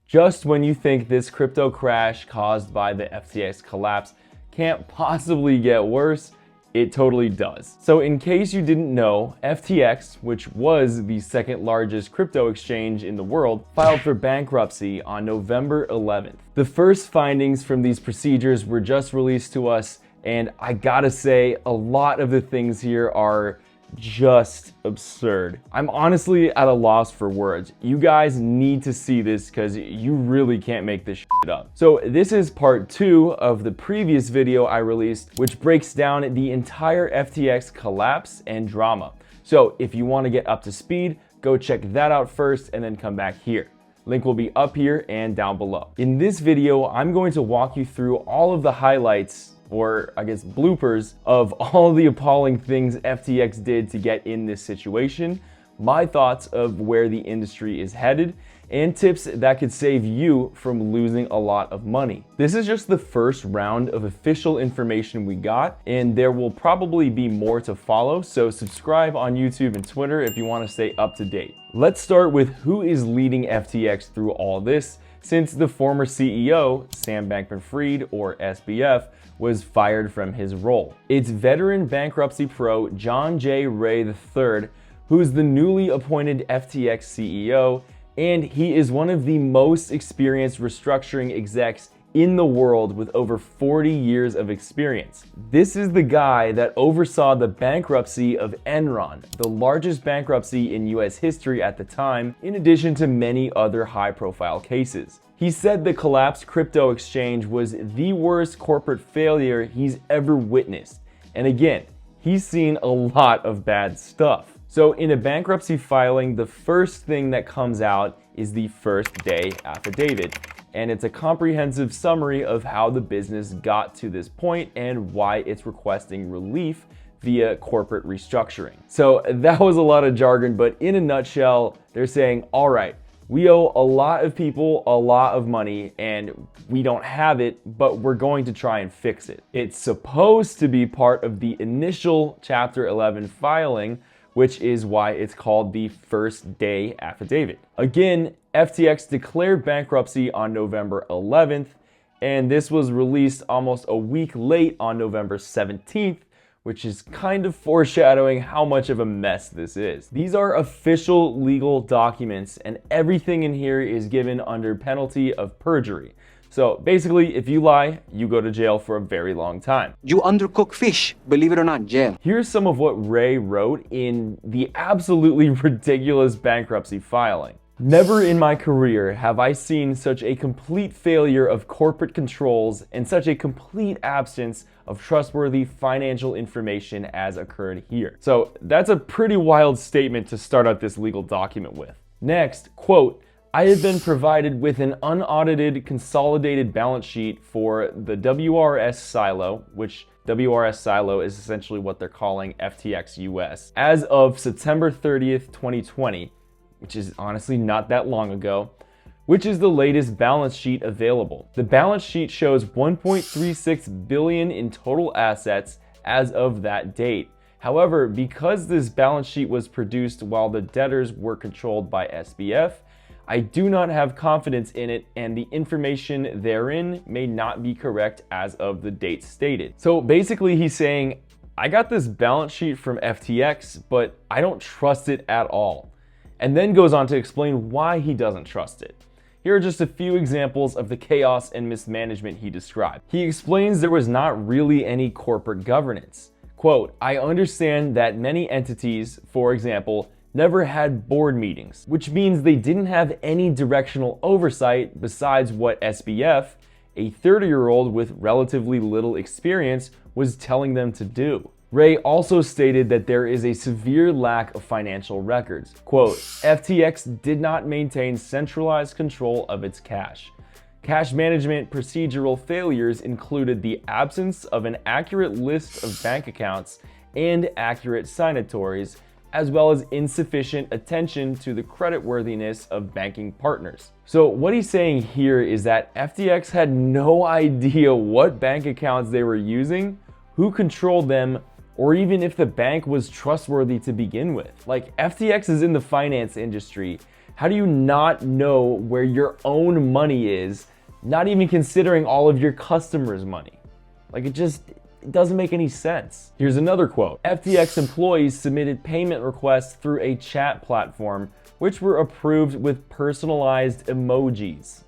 Just when you think this crypto crash caused by the FTX collapse can't possibly get worse, it totally does. So in case you didn't know, FTX, which was the second largest crypto exchange in the world, filed for bankruptcy on November 11th. The first findings from these procedures were just released to us, and I gotta say, a lot of the things here are just absurd. I'm honestly at a loss for words. You guys need to see this because you really can't make this shit up. So this is part 2 of the previous video I released, which breaks down the entire FTX collapse and drama. So if you want to get up to speed, go check that out first and then come back here. Link will be up here and down below. In this video, I'm going to walk you through all of the highlights, or I guess bloopers, of all the appalling things FTX did to get in this situation, my thoughts of where the industry is headed, and tips that could save you from losing a lot of money. This is just the first round of official information we got, and there will probably be more to follow, so subscribe on YouTube and Twitter if you want to stay up to date. Let's start with who is leading FTX through all this, since the former CEO, Sam Bankman-Fried, or SBF, was fired from his role. It's veteran bankruptcy pro John J. Ray III, who's the newly appointed FTX CEO, and he is one of the most experienced restructuring execs in the world with over 40 years of experience. This is the guy that oversaw the bankruptcy of Enron, the largest bankruptcy in US history at the time, in addition to many other high-profile cases. He said the collapsed crypto exchange was the worst corporate failure he's ever witnessed. And again, he's seen a lot of bad stuff. So in a bankruptcy filing, the first thing that comes out is the first day affidavit. And it's a comprehensive summary of how the business got to this point and why it's requesting relief via corporate restructuring. So that was a lot of jargon, but in a nutshell, they're saying, all right, we owe a lot of people a lot of money and we don't have it, but we're going to try and fix it. It's supposed to be part of the initial Chapter 11 filing, which is why it's called the first day affidavit. Again, FTX declared bankruptcy on November 11th, and this was released almost a week late on November 17th, which is kind of foreshadowing how much of a mess this is. These are official legal documents, and everything in here is given under penalty of perjury. So basically, if you lie, you go to jail for a very long time. You undercook fish, believe it or not, jail. Here's some of what Ray wrote in the absolutely ridiculous bankruptcy filing. Never in my career have I seen such a complete failure of corporate controls and such a complete absence of trustworthy financial information as occurred here. So that's a pretty wild statement to start out this legal document with. Next, quote, I have been provided with an unaudited consolidated balance sheet for the WRS silo, which WRS silo is essentially what they're calling FTX US, as of September 30th, 2020, which is honestly not that long ago, which is the latest balance sheet available. The balance sheet shows $1.36 billion in total assets as of that date. However, because this balance sheet was produced while the debtors were controlled by SBF, I do not have confidence in it, and the information therein may not be correct as of the date stated. So basically he's saying, I got this balance sheet from FTX, but I don't trust it at all. And then goes on to explain why he doesn't trust it. Here are just a few examples of the chaos and mismanagement he described. He explains there was not really any corporate governance. Quote, I understand that many entities, for example, never had board meetings, which means they didn't have any directional oversight besides what SBF, a 30-year-old with relatively little experience, was telling them to do. Ray also stated that there is a severe lack of financial records. Quote, FTX did not maintain centralized control of its cash. Cash management procedural failures included the absence of an accurate list of bank accounts and accurate signatories, as well as insufficient attention to the creditworthiness of banking partners. So what he's saying here is that FTX had no idea what bank accounts they were using, who controlled them, or even if the bank was trustworthy to begin with. Like, FTX is in the finance industry. How do you not know where your own money is, not even considering all of your customers' money? Like, it doesn't make any sense. Here's another quote. FTX employees submitted payment requests through a chat platform, which were approved with personalized emojis.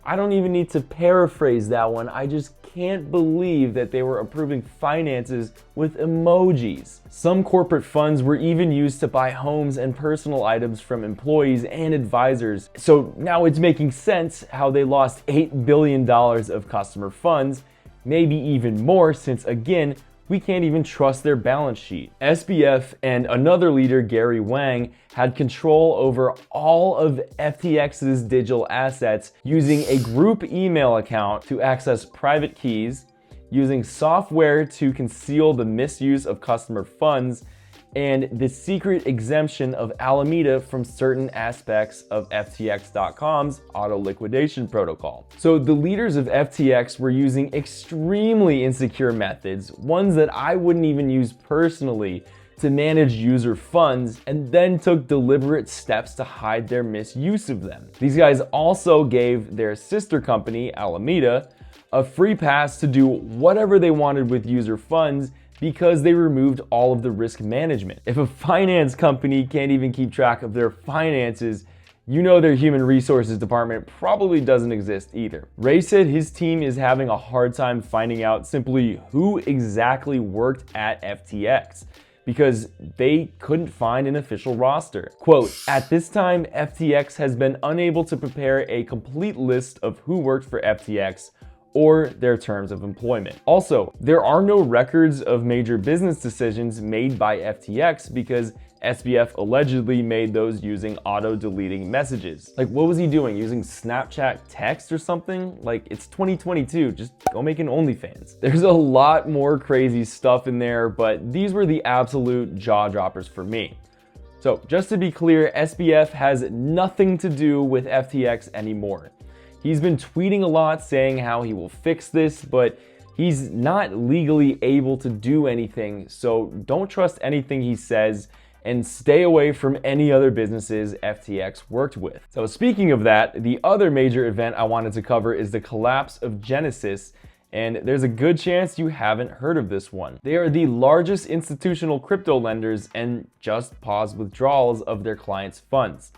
I don't even need to paraphrase that one. I just can't believe that they were approving finances with emojis. Some corporate funds were even used to buy homes and personal items from employees and advisors. So now it's making sense how they lost $8 billion of customer funds, maybe even more, since again, we can't even trust their balance sheet. SBF and another leader, Gary Wang, had control over all of FTX's digital assets using a group email account to access private keys, using software to conceal the misuse of customer funds, and the secret exemption of Alameda from certain aspects of FTX.com's auto liquidation protocol. So the leaders of FTX were using extremely insecure methods, ones that I wouldn't even use personally, to manage user funds, and then took deliberate steps to hide their misuse of them. These guys also gave their sister company, Alameda, a free pass to do whatever they wanted with user funds because they removed all of the risk management. If a finance company can't even keep track of their finances, you know their human resources department probably doesn't exist either. Ray said his team is having a hard time finding out simply who exactly worked at FTX because they couldn't find an official roster. Quote, "At this time, FTX has been unable to prepare a complete list of who worked for FTX or their terms of employment. Also, there are no records of major business decisions made by FTX because SBF allegedly made those using auto-deleting messages. Like, what was he doing? Using Snapchat text or something? Like, it's 2022, just go make an OnlyFans." There's a lot more crazy stuff in there, but these were the absolute jaw droppers for me. So just to be clear, SBF has nothing to do with FTX anymore. He's been tweeting a lot saying how he will fix this, but he's not legally able to do anything, so don't trust anything he says and stay away from any other businesses FTX worked with. So speaking of that, the other major event I wanted to cover is the collapse of Genesis, and there's a good chance you haven't heard of this one. They are the largest institutional crypto lenders and just paused withdrawals of their clients' funds.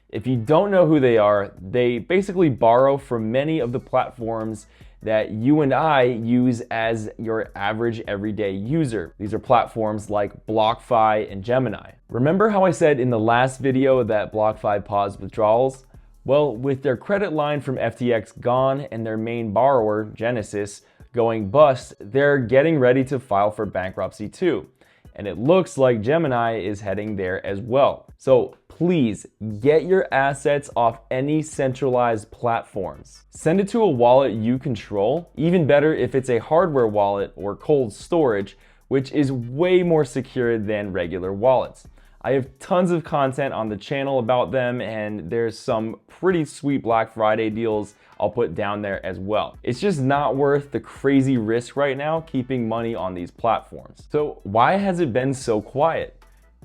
If you don't know who they are, they basically borrow from many of the platforms that you and I use as your average everyday user. These are platforms like BlockFi and Gemini. Remember how I said in the last video that BlockFi paused withdrawals? Well, with their credit line from FTX gone and their main borrower, Genesis, going bust, they're getting ready to file for bankruptcy too. And it looks like Gemini is heading there as well. So please get your assets off any centralized platforms. Send it to a wallet you control, even better if it's a hardware wallet or cold storage, which is way more secure than regular wallets. I have tons of content on the channel about them, and there's some pretty sweet Black Friday deals I'll put down there as well. It's just not worth the crazy risk right now keeping money on these platforms. So why has it been so quiet?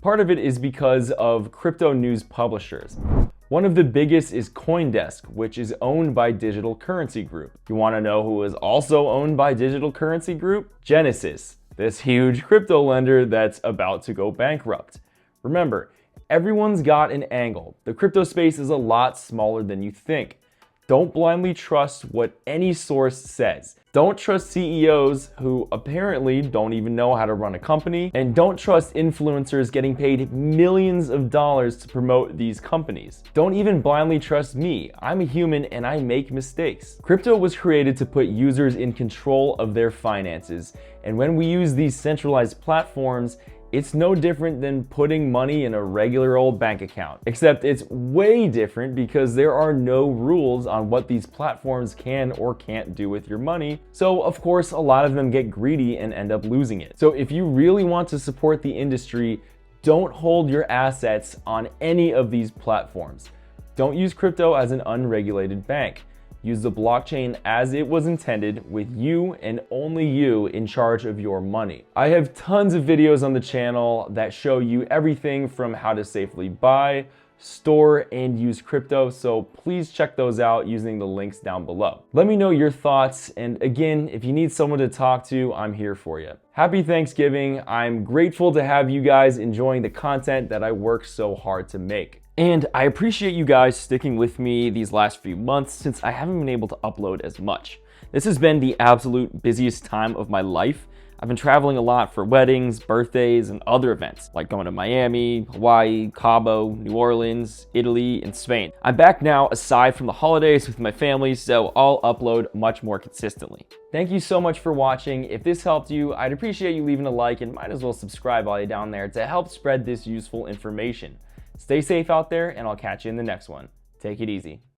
Part of it is because of crypto news publishers. One of the biggest is CoinDesk, which is owned by Digital Currency Group. You want to know who is also owned by Digital Currency Group? Genesis, this huge crypto lender that's about to go bankrupt. Remember, everyone's got an angle. The crypto space is a lot smaller than you think. Don't blindly trust what any source says. Don't trust CEOs who apparently don't even know how to run a company, and don't trust influencers getting paid millions of dollars to promote these companies. Don't even blindly trust me. I'm a human and I make mistakes. Crypto was created to put users in control of their finances, and when we use these centralized platforms, it's no different than putting money in a regular old bank account, except it's way different because there are no rules on what these platforms can or can't do with your money. So of course, a lot of them get greedy and end up losing it. So if you really want to support the industry, don't hold your assets on any of these platforms. Don't use crypto as an unregulated bank. Use the blockchain as it was intended, with you and only you in charge of your money. I have tons of videos on the channel that show you everything from how to safely buy, store, and use crypto, so please check those out using the links down below. Let me know your thoughts, and again, if you need someone to talk to, I'm here for you. Happy Thanksgiving. I'm grateful to have you guys enjoying the content that I work so hard to make. And I appreciate you guys sticking with me these last few months since I haven't been able to upload as much. This has been the absolute busiest time of my life. I've been traveling a lot for weddings, birthdays, and other events, like going to Miami, Hawaii, Cabo, New Orleans, Italy, and Spain. I'm back now aside from the holidays with my family, so I'll upload much more consistently. Thank you so much for watching. If this helped you, I'd appreciate you leaving a like and might as well subscribe while you're down there to help spread this useful information. Stay safe out there, and I'll catch you in the next one. Take it easy.